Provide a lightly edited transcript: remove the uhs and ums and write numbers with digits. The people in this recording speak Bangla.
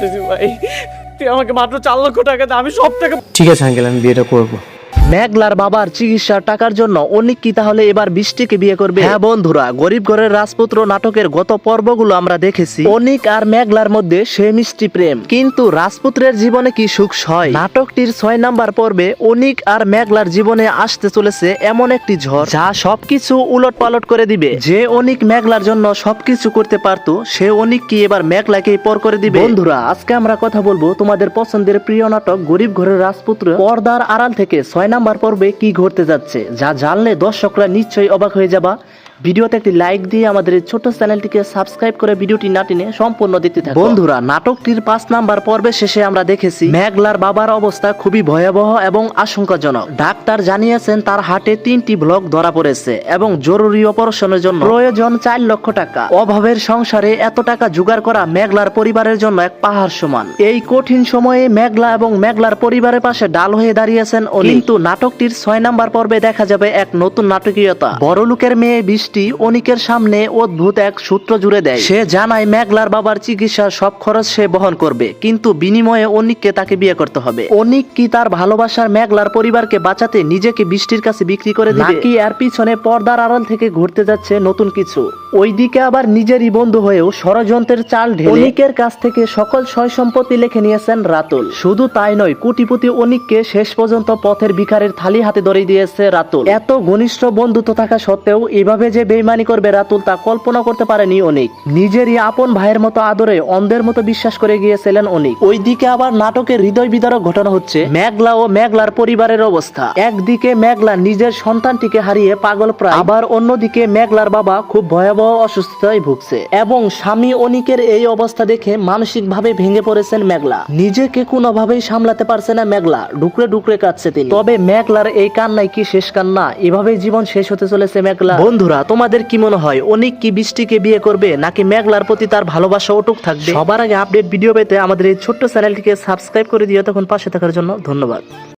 ভাই তুই আমাকে মাত্র 4 লক্ষ টাকা দে, আমি সব টাকা। ঠিক আছে আঙ্কেল, আমি বিয়েটা করব। মেঘলার বাবার চিকিৎসার টাকার জন্য অনিক কি তাহলে এবার বৃষ্টিকে বিয়ে করবে? হ্যাঁ বন্ধুরা, গরিব ঘরের রাজপুত্র নাটকের গত পর্বগুলো আমরা দেখেছি অনিক আর মেঘলার মধ্যে সে মিষ্টি প্রেম, কিন্তু রাজপুত্রের জীবনে কি সুখ হয়? নাটকটির 6 নাম্বার পর্বে অনিক আর মেঘলার জীবনে আসতে চলেছে এমন একটি ঝড় যা সবকিছু উলট পালট করে দিবে। যে অনিক মেঘলার জন্য সবকিছু করতে পারতো, সে অনিক কি এবার মেঘলাকেই পর করে দিবে? বন্ধুরা, আজকে আমরা কথা বলবো তোমাদের পছন্দের প্রিয় নাটক গরিব ঘরের রাজপুত্র পর্দার আড়াল থেকে 6 নাম্বার পর্বে কি ঘটতে যাচ্ছে, যা জানলে দর্শকরা নিশ্চয়ই অবাক হয়ে যাবা। ভিডিওতে একটি লাইক দিয়ে আমাদের এই ছোট চ্যানেলটিকে সাবস্ক্রাইব করে ভিডিওটি না টেনে সম্পূর্ণ দেখতে থাকুন। বন্ধুরা, নাটকটির 5 নাম্বার পর্বে শেষে আমরা দেখেছি মেঘলার বাবার অবস্থা খুবই ভয়াবহ এবং আশঙ্কাজনক। ডাক্তার জানিয়েছেন তার হার্টে 3টি ব্লক ধরা পড়েছে এবং জরুরি অপারেশনের জন্য প্রয়োজন 4 লক্ষ টাকা। অভাবের সংসারে এত টাকা জোগাড় করা মেঘলার পরিবারের জন্য এক পাহাড় সমান। এই কঠিন সময়ে মেঘলা এবং মেঘলার পরিবারের পাশে ডাল হয়ে দাঁড়িয়েছেন অনিক। কিন্তু নাটকটির 6 নাম্বার পর্বে দেখা যাবে এক নতুন নাটকীয়তা। বড়লোকের মেয়ে বৃষ্টি অনিকের সামনে অদ্ভুত এক সূত্র জুড়ে দেয়। সে জানায় মেঘলার বাবার চিকিৎসার সব খরচ সে বহন করবে, কিন্তু বিনিময়ে অনিককে তাকে বিয়ে করতে হবে। অনিক কি তার ভালোবাসার মেঘলার পরিবারকে বাঁচাতে নিজেকে বৃষ্টির কাছে বিক্রি করে দিবে, নাকি এর পিছনে পর্দার আড়াল থেকে ঘুরতে যাচ্ছে নতুন কিছু? ওইদিকে আবার নিজেরই বন্ধু হয়েও ষড়যন্ত্রের চাল ঢেলে অনিকের কাছ থেকে সকল সয় সম্পত্তি লিখে নিয়েছেন রাতুল। শুধু তাই নয়, কোটিপতি অনিককে শেষ পর্যন্ত পথের ভিখারির থালি হাতে ধরিয়ে দিয়েছে রাতুল। এত ঘনিষ্ঠ বন্ধুত্ব থাকা সত্ত্বেও এভাবে যে বেইমানি করবে রাতুল, তা কল্পনা করতে পারেনি অনিক। নিজেরই আপন ভাইয়ের মতো আদরে অন্ধের মতো বিশ্বাস করে গিয়েছিলেন অনিক। ওইদিকে আবার নাটকের হৃদয় বিদারক ঘটনা হচ্ছে মেঘলা ও মেঘলার পরিবারের অবস্থা। একদিকে মেঘলা নিজের সন্তানটিকে হারিয়ে পাগল প্রায়, আবার অন্যদিকে মেঘলার বাবা খুব ভয়াবহ অসুস্থতায় ভুগছে এবং স্বামী অনিকের এই অবস্থা দেখে মানসিক ভাবে ভেঙে পড়েছেন মেঘলা। নিজেকে কোনোভাবেই সামলাতে পারছে না মেঘলা, ডুকরে ডুকরে কাঁদছে তিনি। তবে মেঘলার এই কান্নাই কি শেষ কান্না? এভাবেই জীবন শেষ হতে চলেছে মেঘলা। বন্ধুরা, তোমাদের কি মনে হয় অনিক কি বৃষ্টিকে বিয়ে করবে, নাকি মেঘলার প্রতি তার ভালোবাসা অটুট থাকবে? সবার আগে আপডেট ভিডিও পেতে আমাদের এই ছোট্ট চ্যানেলটিকে সাবস্ক্রাইব করে দিও। তখন পাশে থাকার জন্য ধন্যবাদ।